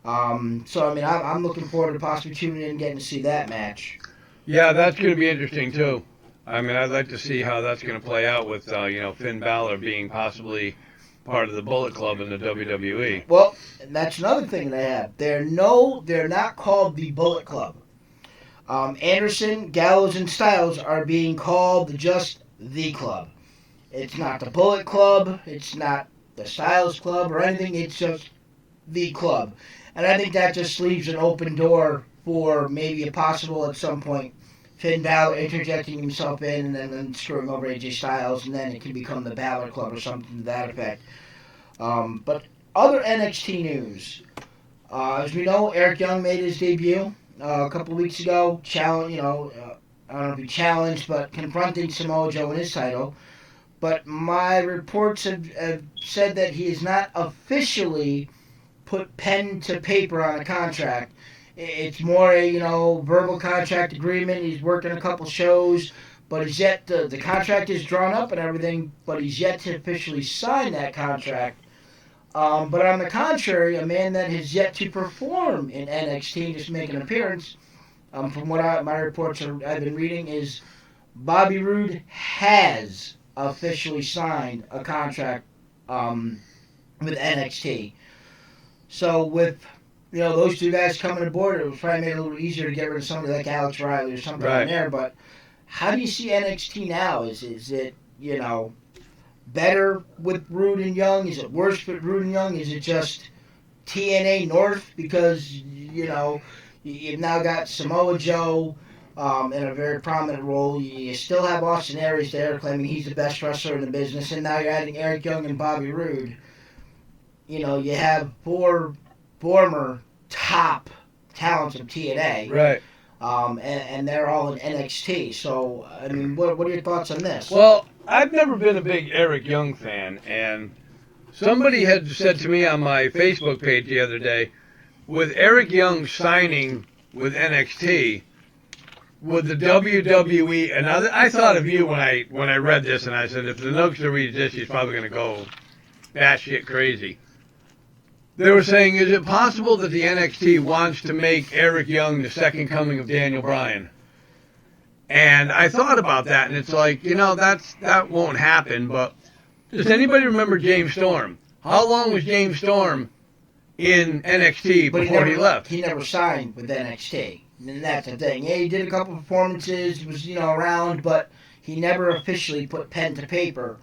I'm looking forward to possibly tuning in and getting to see that match. Yeah, that's going to be interesting, too. I'd like to see how that's going to play out with, Finn Balor being possibly part of the Bullet Club in the WWE. Well, and that's another thing they have. They're not called the Bullet Club. Anderson, Gallows, and Styles are being called just the Club. It's not the Bullet Club. It's not the Styles Club or anything. It's just the Club. And I think that just leaves an open door for maybe a possible, at some point, Finn Balor interjecting himself in and then screwing over AJ Styles, and then it can become the Balor Club or something to that effect. But other NXT news. As we know, Eric Young made his debut a couple weeks ago. I don't know if he challenged, but confronting Samoa Joe in his title. But my reports have said that he has not officially put pen to paper on a contract. It's more a, verbal contract agreement. He's working a couple shows, but he's yet the contract is drawn up and everything, but he's yet to officially sign that contract. But on the contrary, a man that has yet to perform in NXT, just make an appearance, from what my reports I've been reading, is Bobby Roode has officially signed a contract with NXT. So with those two guys coming aboard, it was probably made it a little easier to get rid of somebody like Alex Riley or something in there. But how do you see NXT now? Is it better with Roode and Young? Is it worse with Roode and Young? Is it just TNA North because you've now got Samoa Joe in a very prominent role. You still have Austin Aries there claiming he's the best wrestler in the business, and now you're adding Eric Young and Bobby Roode. You have four former top talents of TNA. Right. And they're all in NXT. So, what are your thoughts on this? Well, I've never been a big Eric Young fan, and somebody had said to me on my Facebook page the other day, with Eric Young signing with NXT, would the WWE, and I thought of you when I read this, and I said, if the Nookster reads this, he's probably going to go batshit crazy. They were saying, is it possible that the NXT wants to make Eric Young the second coming of Daniel Bryan? And I thought about that, and it's like, that won't happen, but does anybody remember James Storm? How long was James Storm in NXT before he left? He never signed with NXT. And that's the thing. Yeah, he did a couple performances, he was, around, but he never officially put pen to paper.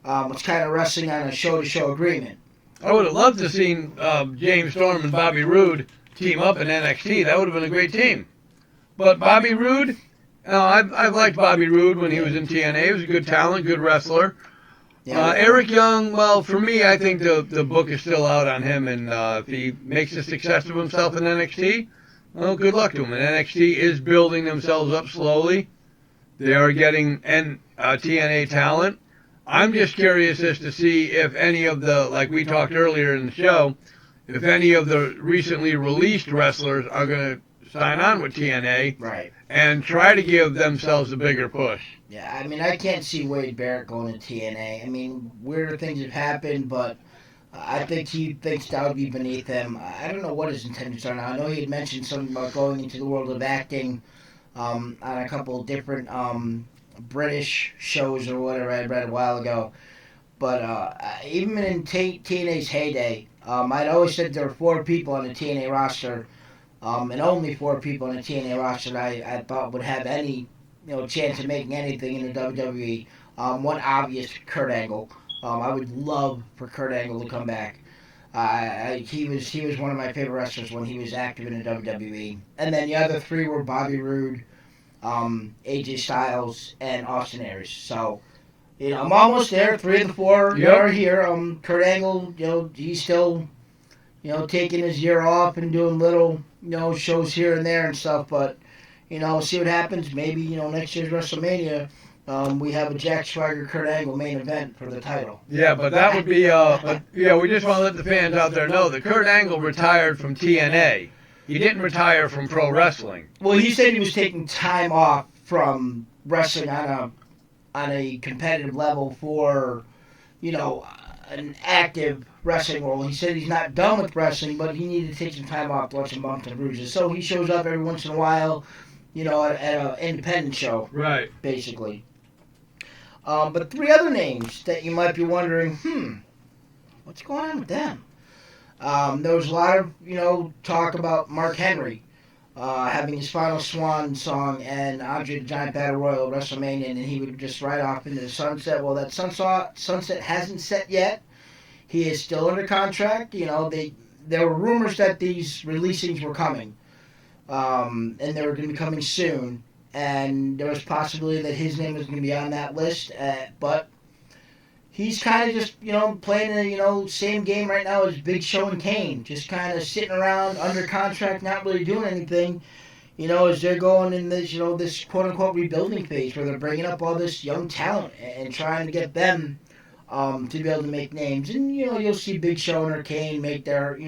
Was kind of wrestling on a show-to-show agreement. I would have loved to have seen James Storm and Bobby Roode team up in NXT. That would have been a great team. But Bobby Roode, I've liked Bobby Roode when he was in TNA. He was a good talent, good wrestler. Yeah. Eric Young, well, for me, I think the book is still out on him, and if he makes a success of himself in NXT, well, good luck to him. And NXT is building themselves up slowly. They are getting TNA talent. I'm just curious as to see if any of the, like we talked earlier in the show, if any of the recently released wrestlers are going to sign on with TNA Right. and try to give themselves a bigger push. Yeah, I mean, I can't see Wade Barrett going to TNA. I mean, weirder things have happened, but I think he thinks that would be beneath him. I don't know what his intentions are now. I know he had mentioned something about going into the world of acting on a couple of different British shows or whatever I read a while ago. But even in TNA's heyday, I'd always said there were 4 people on the TNA roster, and only 4 people on the TNA roster that I thought would have any chance of making anything in the WWE. One obvious, Kurt Angle. I would love for Kurt Angle to come back. He was one of my favorite wrestlers when he was active in the WWE. And then the other 3 were Bobby Roode, AJ Styles, and Austin Aries. So, I'm almost there. 3 of the 4 are here. Kurt Angle, he's still, taking his year off and doing little, shows here and there and stuff. But, see what happens. Maybe, next year's WrestleMania, we have a Jack Swagger, Kurt Angle main event for the title. Yeah, but that would be, we just want to let the fans out there know that Kurt Angle retired from TNA. He didn't retire from pro wrestling. Well, he said he was taking time off from wrestling on a competitive level for, an active wrestling role. He said he's not done with wrestling, but he needed to take some time off to watch some bumps and bruises. So he shows up every once in a while, at an independent show. Right. Basically. But 3 other names that you might be wondering, what's going on with them? There was a lot of, talk about Mark Henry having his final swan song and Andre the Giant Battle Royal at WrestleMania, and he would just ride off into the sunset. Well, that sunset hasn't set yet. He is still under contract. There were rumors that these releasings were coming, and they were going to be coming soon. And there was possibility that his name was going to be on that list, but he's kind of just, playing the, same game right now as Big Show and Kane, just kind of sitting around under contract, not really doing anything, as they're going in this, this quote-unquote rebuilding phase where they're bringing up all this young talent and trying to get them to be able to make names. And, you'll see Big Show and Kane make their,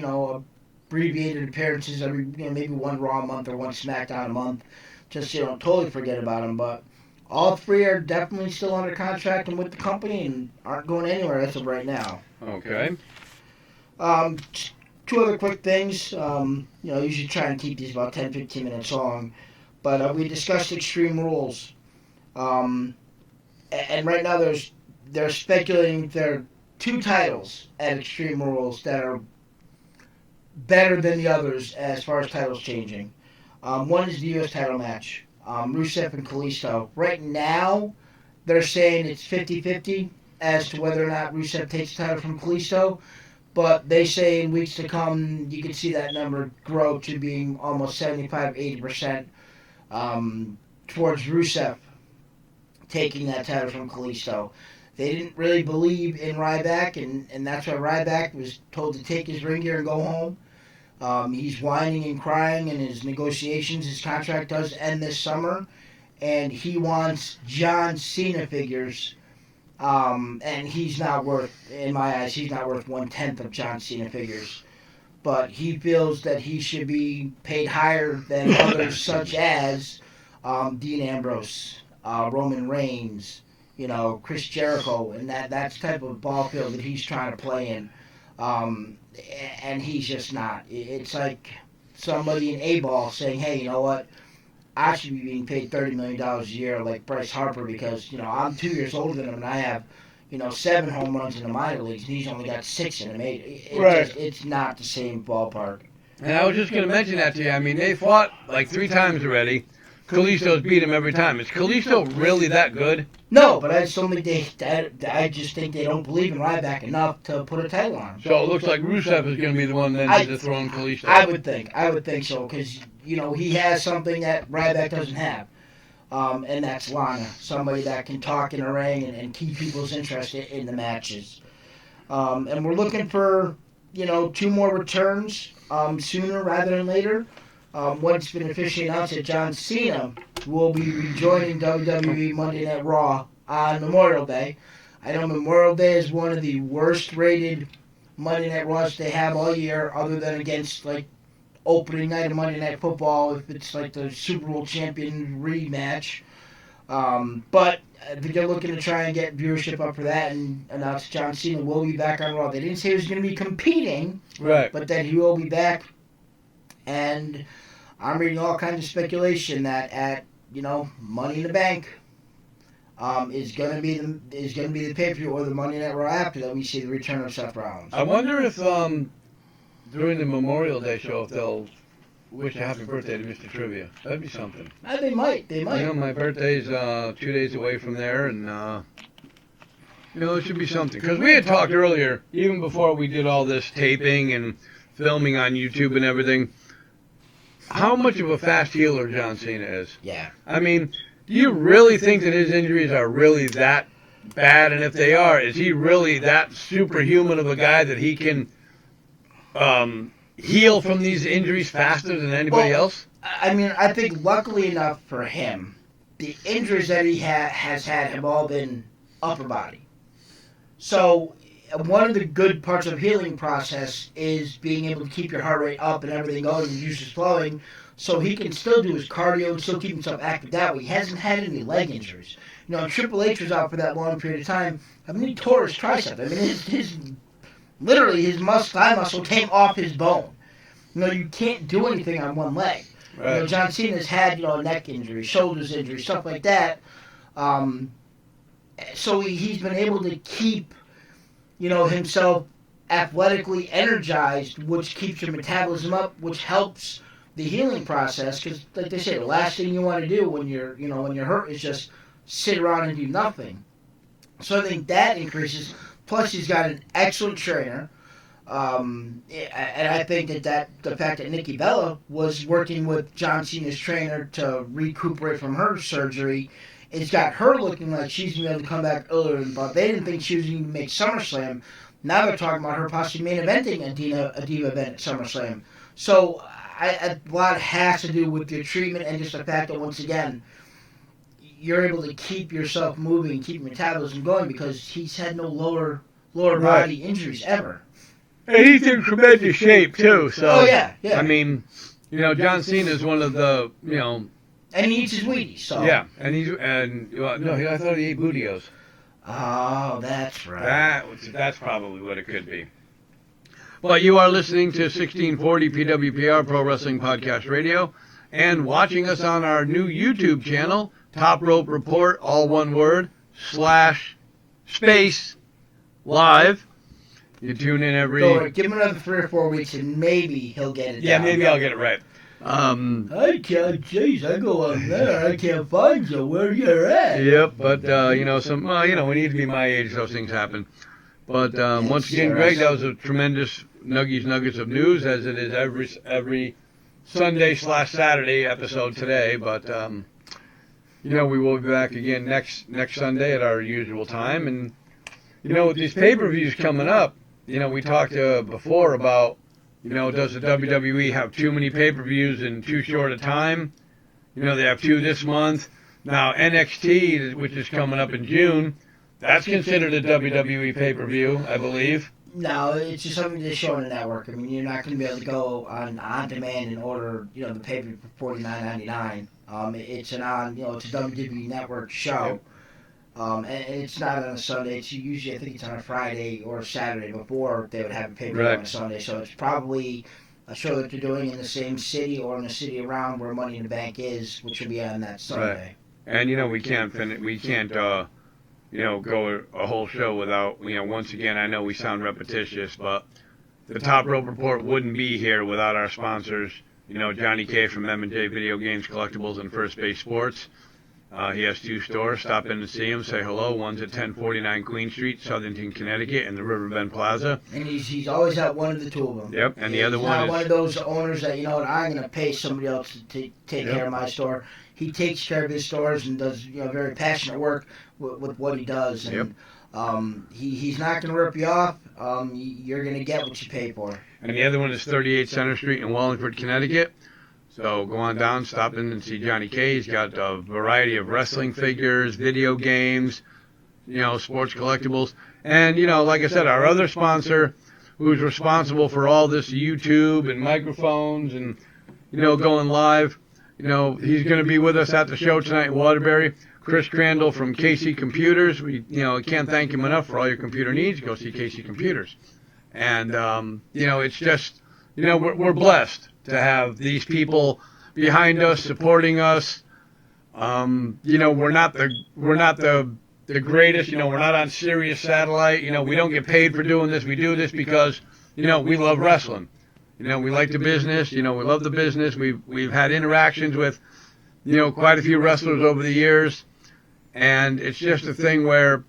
abbreviated appearances every, maybe one Raw a month or one SmackDown a month, just so you don't totally forget about them. But all 3 are definitely still under contract and with the company and aren't going anywhere as of right now. Okay. 2 other quick things. Usually try and keep these about 10, 15 minutes long. But we discussed Extreme Rules. And right now they're speculating there are 2 titles at Extreme Rules that are better than the others as far as titles changing. One is the U.S. title match. Rusev and Kalisto. Right now, they're saying it's 50-50 as to whether or not Rusev takes the title from Kalisto. But they say in weeks to come, you can see that number grow to being almost 75-80% towards Rusev taking that title from Kalisto. They didn't really believe in Ryback, and that's why Ryback was told to take his ring gear and go home. He's whining and crying in his negotiations. His contract does end this summer, and he wants John Cena figures. And he's not worth, in my eyes, he's not worth 1/10 of John Cena figures. But he feels that he should be paid higher than others such as Dean Ambrose, Roman Reigns, Chris Jericho, and that's the type of ball field that he's trying to play in. And he's just not. It's like somebody in A-ball saying, hey, you know what? I should be being paid $30 million a year like Bryce Harper because, I'm 2 years older than him and I have, 7 home runs in the minor leagues and he's only got 6 in the major. It's not the same ballpark. And I was just going to mention that to you. I mean, they fought like 3 times already. Kalisto's beat him every time. Is Kalisto really that good? No, but I just don't think I just think they don't believe in Ryback enough to put a title on him. So it looks like Rusev is going to be the one then to dethrone Kalisto. I would think so, because he has something that Ryback doesn't have, and that's Lana, somebody that can talk in a ring and keep people's interest in the matches. And we're looking for 2 more returns sooner rather than later. What's been officially announced that John Cena will be rejoining WWE Monday Night Raw on Memorial Day. I know Memorial Day is one of the worst rated Monday Night Raws they have all year, other than against like opening night of Monday Night Football, if it's like the Super Bowl champion rematch. But they're looking to try and get viewership up for that and announce John Cena will be back on Raw. They didn't say he was going to be competing, Right. but that he will be back. And I'm reading all kinds of speculation that at Money in the Bank is going to be the pay-per-view or the Monday Night Raw after that we see the return of Seth Rollins. I wonder if during the Memorial Day show if they'll wish a happy birthday to Mr. Trivia. That'd be something. They might. You know, my birthday's 2 days away from there, and it should be something. Because we had talked earlier, even before we did all this taping and filming on YouTube and everything, how much of a fast healer John Cena is. Yeah. I mean, do you really think that his injuries are really that bad? And if they are, is he really that superhuman of a guy that he can heal from these injuries faster than anybody else? I mean, I think luckily enough for him, the injuries that he has had have all been upper body. So one of the good parts of healing process is being able to keep your heart rate up and everything going and juices flowing, so he can still do his cardio and still keep himself active that way. He hasn't had any leg injuries. Triple H was out for that long period of time. I mean, he tore his tricep. I mean, his literally his thigh muscle came off his bone. You can't do anything on one leg. Right. John Cena's had neck injuries, shoulders injuries, stuff like that. So he's been able to keep himself athletically energized, which keeps your metabolism up, which helps the healing process. Because, like they say, the last thing you want to do when you're hurt is just sit around and do nothing. So I think that increases. Plus, he's got an excellent trainer. And I think that the fact that Nikki Bella was working with John Cena's trainer to recuperate from her surgery, it's got her looking like she's going to be able to come back earlier than thought. They didn't think she was going to make SummerSlam. Now they're talking about her possibly main eventing a Diva event at SummerSlam. So a lot has to do with your treatment and just the fact that, once again, you're able to keep yourself moving, keep your metabolism going, because he's had no lower body injuries ever. And he's in tremendous shape too. So Oh yeah. I mean, John Cena is one of the And he eats his Wheaties. So yeah, and I thought he ate Bootios. Oh, that's right. That's probably what it could be. Well, you are listening to 1640 PWPR Pro Wrestling Podcast Radio and watching us on our new YouTube channel, Top Rope Report, all one word, /space live. You tune in every... Give him another 3 or 4 weeks and maybe he'll get it Yeah, down. maybe I'll get it right. I can't, jeez, I go on there, I can't find you, where you're at. Yep, but, we need to be my age, those things happen. But once again, Greg, that was a tremendous nuggets of news, as it is every Sunday/Saturday episode today. But, we will be back again next Sunday at our usual time. And, with these pay-per-views coming up, we talked before about, does the WWE have too many pay-per-views in too short a time? They have 2 this month. Now, NXT, which is coming up in June, that's considered a WWE pay-per-view, I believe. No, it's just something they show on the network. I mean, you're not going to be able to go on demand and order, the pay-per-view for $49.99. It's it's a WWE network show. Yep. And it's not on a Sunday. It's usually, I think it's on a Friday or a Saturday before they would have a pay-per-view on a Sunday. So it's probably a show that they're doing in the same city or in the city around where Money in the Bank is, which will be on that Sunday. Right. And we can't go a whole show without, once again, I know we sound repetitious, but the Top Rope Report wouldn't be here without our sponsors. Johnny K from M&J Video Games, Collectibles, and First Base Sports. He has 2 stores. Stop in and see him. Say hello. One's at 1049 Queen Street, Southington, Connecticut, in the Riverbend Plaza. And he's always at one of the 2 of them. Yep. And the other one not is one of those owners that, I'm going to pay somebody else to take care of my store. He takes care of his stores and does, very passionate work with what he does. And he's not going to rip you off. You're going to get what you pay for. And the other one is 38 Center Street in Wallingford, Connecticut. So go on down, stop in and see Johnny K. He's got a variety of wrestling figures, video games, Sports Collectibles. And, like I said, our other sponsor who's responsible for all this YouTube and microphones and, going live, he's going to be with us at the show tonight in Waterbury. Chris Crandall from KC Computers. We, can't thank him enough for all your computer needs. Go see KC Computers. And, it's just, we're blessed to have these people behind us, supporting us. We're not the greatest. We're not on Sirius Satellite. We don't get paid for doing this. We do this because, we love wrestling. We like the business. We love the business. We've had interactions with, quite a few wrestlers over the years. And it's just a thing where,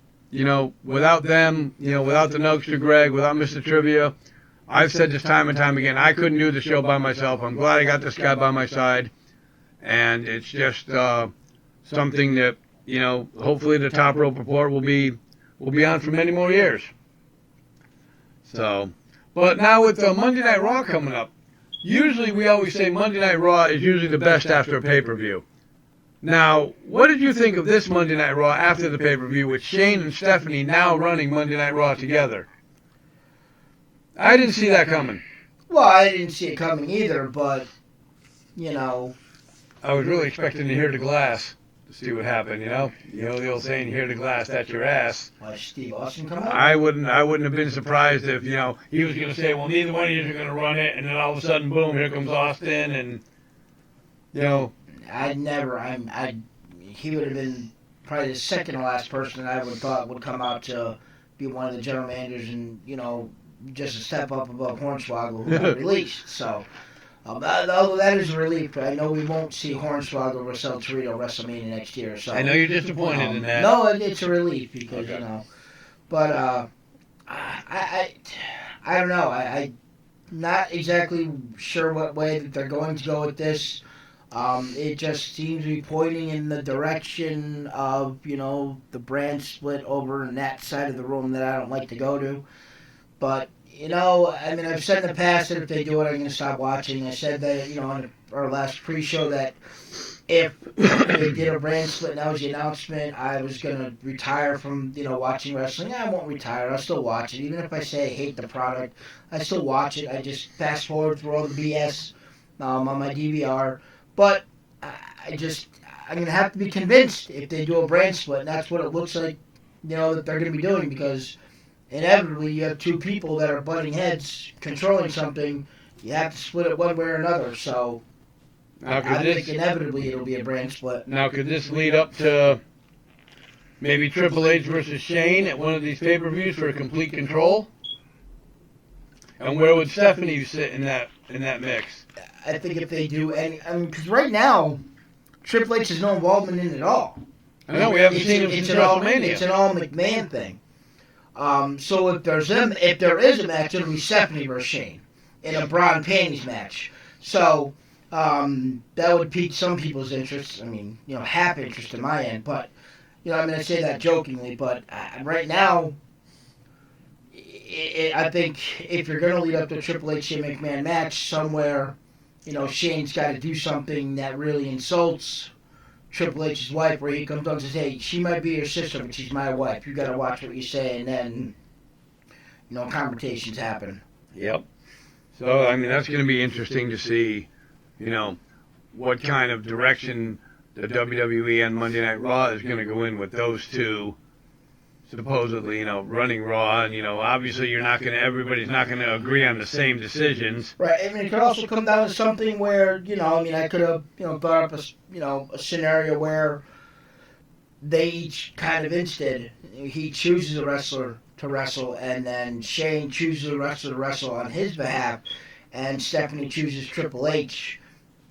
without them, without the Nugster Greg, without Mr. Trivia, I've said this time and time again, I couldn't do the show by myself. I'm glad I got this guy by my side. And it's just something that, hopefully the Top Rope Report will be on for many more years. So, but now with Monday Night Raw coming up, usually we always say Monday Night Raw is usually the best after a pay-per-view. Now, what did you think of this Monday Night Raw after the pay-per-view with Shane and Stephanie now running Monday Night Raw together? I didn't see that coming. Well, I didn't see it coming either, but, I was really expecting to hear the glass to see what happened, the old saying, hear the glass, that's your ass. Why, Steve Austin come out? I wouldn't have been surprised if, he was going to say, well, neither one of you are going to run it, and then all of a sudden, boom, here comes Austin, and, he would have been probably the second to last person I would have thought would come out to be one of the general managers and, just a step up above Hornswoggle who got released. So, although that is a relief, I know we won't see Hornswoggle or El Torito WrestleMania next year. So I know you're disappointed in that. No, it's a relief because, but I don't know. I'm not exactly sure what way that they're going to go with this. It just seems to be pointing in the direction of, the brand split over in that side of the room that I don't like to go to. But, I've said in the past that if they do it, I'm going to stop watching. I said that, on our last pre-show that if they did a brand split and that was the announcement, I was going to retire from, watching wrestling. I won't retire. I'll still watch it. Even if I say I hate the product, I still watch it. I just fast forward through all the BS on my DVR. But I'm going to have to be convinced if they do a brand split, and that's what it looks like, that they're going to be doing, because inevitably you have two people that are butting heads controlling something. You have to split it one way or another. So I think inevitably it'll be a brand split. Now, could this lead up to maybe Triple H versus Shane at one of these pay-per-views for a complete control? And where would Stephanie sit in that mix? I think if they do because right now, Triple H has no involvement in it at all. I know, we haven't seen him since WrestleMania. It's an all McMahon thing. So if there is a match, it'll be Stephanie versus Shane in a bra and panties match. So that would pique some people's interest. I mean, half interest in my end. But, I say that jokingly. But right now, I think if you're going to lead up to a Triple H Shane McMahon match somewhere, Shane's got to do something that really insults Triple H's wife, where he comes on and says, hey, she might be your sister, but she's my wife. You got to watch what you say, and then, confrontations happen. Yep. So, that's going to be interesting to see, what kind of direction the WWE and Monday Night Raw is going to go in with those two supposedly, running Raw, and, obviously everybody's not going to agree on the same decisions. Right. It could also come down to something where, I could have, brought up a scenario where they each kind of instead, he chooses a wrestler to wrestle, and then Shane chooses a wrestler to wrestle on his behalf, and Stephanie chooses Triple H,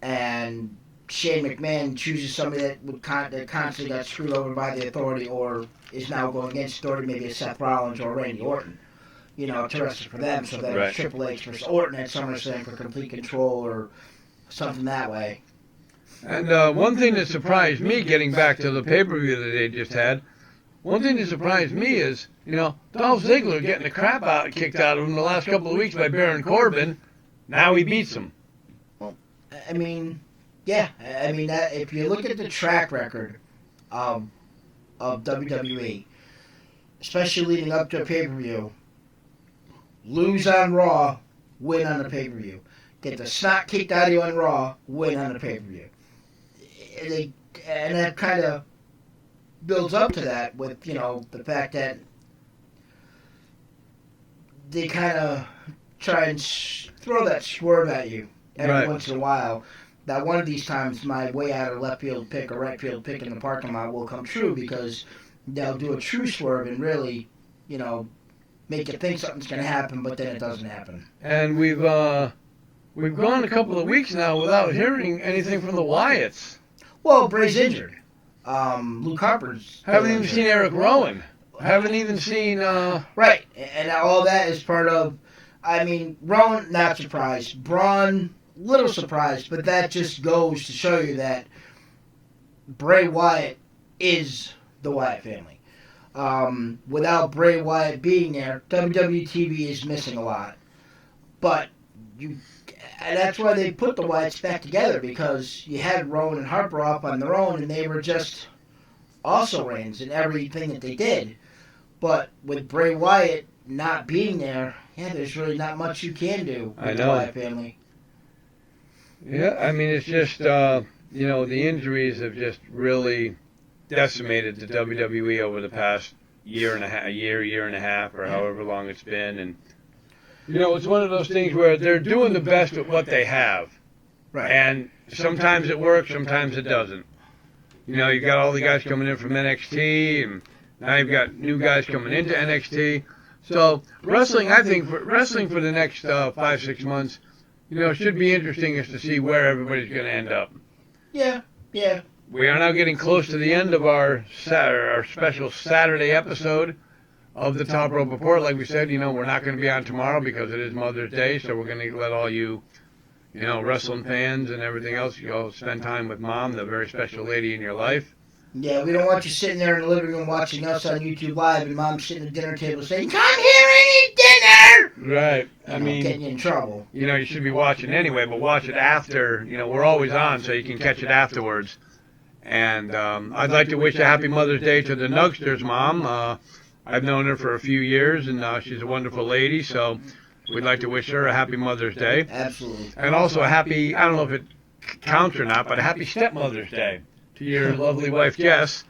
and Shane McMahon chooses somebody that constantly got screwed over by the Authority or is now going against Authority, maybe a Seth Rollins or Randy Orton, to wrestle for them. So then it's Triple H versus Orton at SummerSlam for complete control or something that way. And one thing that surprised me, getting back to the pay-per-view that they just had, one thing that surprised me is, Dolph Ziggler getting the crap kicked out of him the last couple of weeks by Baron Corbin. Now he beats him. Well, yeah, that, if you look at the track record of WWE, especially leading up to a pay-per-view, lose on Raw, win on the pay-per-view. Get the snot kicked out of you on Raw, win on the pay-per-view. And that kind of builds up to that with, the fact that they kind of try and throw that swerve at you every once in a while. That one of these times my way out of left field pick or right field pick in the parking lot will come true, because they'll do a true swerve and really, make you think something's going to happen, but then it doesn't happen. And we've gone a couple of weeks now without hearing anything from the Wyatts. Well, Bray's injured. Luke Harper's Haven't even seen Eric Rowan. Haven't even seen... Right, and all that is part of... Rowan, not surprised. Braun, little surprised, but that just goes to show you that Bray Wyatt is the Wyatt family. Without Bray Wyatt being there, WWE TV is missing a lot. But and that's why they put the Wyatts back together, because you had Rowan and Harper off on their own, and they were just also-rans in everything that they did. But with Bray Wyatt not being there, there's really not much you can do with the Wyatt family. Yeah, it's just, the injuries have just really decimated the WWE over the past year and a half, or however long it's been. And, it's one of those things where they're doing the best with what they have. Right. And sometimes it works, sometimes it doesn't. You've got all the guys coming in from NXT, and now you've got new guys coming into NXT. So wrestling, I think, for the next 5-6 months, should be interesting as to see where everybody's going to end up. Yeah. We are now getting close to the end of our special Saturday episode of the Top Rope Report. Like we said, we're not going to be on tomorrow because it is Mother's Day, so we're going to let all you, wrestling fans and everything else, go spend time with Mom, the very special lady in your life. Yeah, we don't want you sitting there in the living room watching us on YouTube Live and Mom sitting at the dinner table saying, "Come here and eat dinner!" Right. Getting you in trouble. You should be watching anyway, but watch it after. We're always on, so you can catch it afterwards. And I'd like to wish a happy Mother's Day to the Nugsters, Mom. I've known her for a few years, and she's a wonderful lady, so we'd like to wish her a happy Mother's Day. Absolutely. And also a happy, I don't know if it counts or not, but a happy Stepmother's Day to your lovely wife, Jess.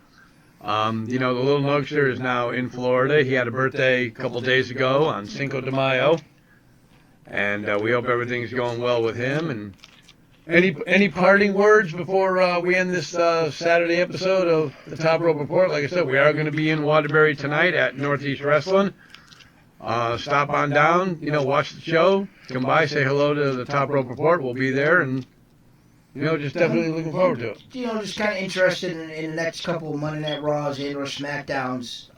The little Nugster is now in Florida. He had a birthday a couple days ago on Cinco de Mayo. And we hope everything's going well with him. And any parting words before we end this Saturday episode of the Top Rope Report? Like I said, we are going to be in Waterbury tonight at Northeast Wrestling. Stop on down, watch the show. Come by, say hello to the Top Rope Report. We'll be there, and just definitely looking forward to it. Just kind of interested in the next couple of Monday Night Raws and or SmackDowns.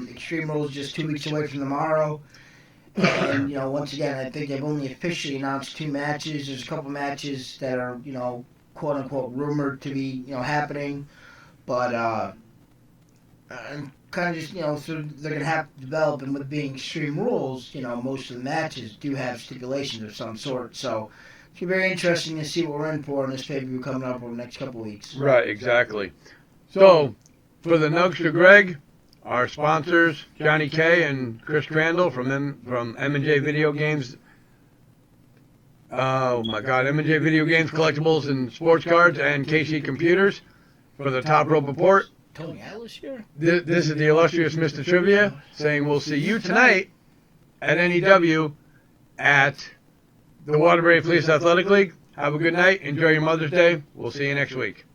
Extreme Rules just 2 weeks away from tomorrow. And, once again, I think they've only officially announced 2 matches. There's a couple matches that are, quote-unquote rumored to be, happening. But, kind of just, so they're going to have to develop. And with being Extreme Rules, most of the matches do have stipulations of some sort. So it's going to be very interesting to see what we're in for in this pay-per-view coming up over the next couple of weeks. Right, exactly. So, for the Nugster Greg, our sponsors, Johnny K and Chris Crandall from M&J Video Games. Oh my God, M&J Video Games, Collectibles, and Sports Cards, and KC Computers for the Top Rope Report. Tony Atlas here? This is the illustrious Mr. Trivia saying we'll see you tonight at NEW at the Waterbury Police Athletic League. Have a good night. Enjoy your Mother's Day. We'll see you next week.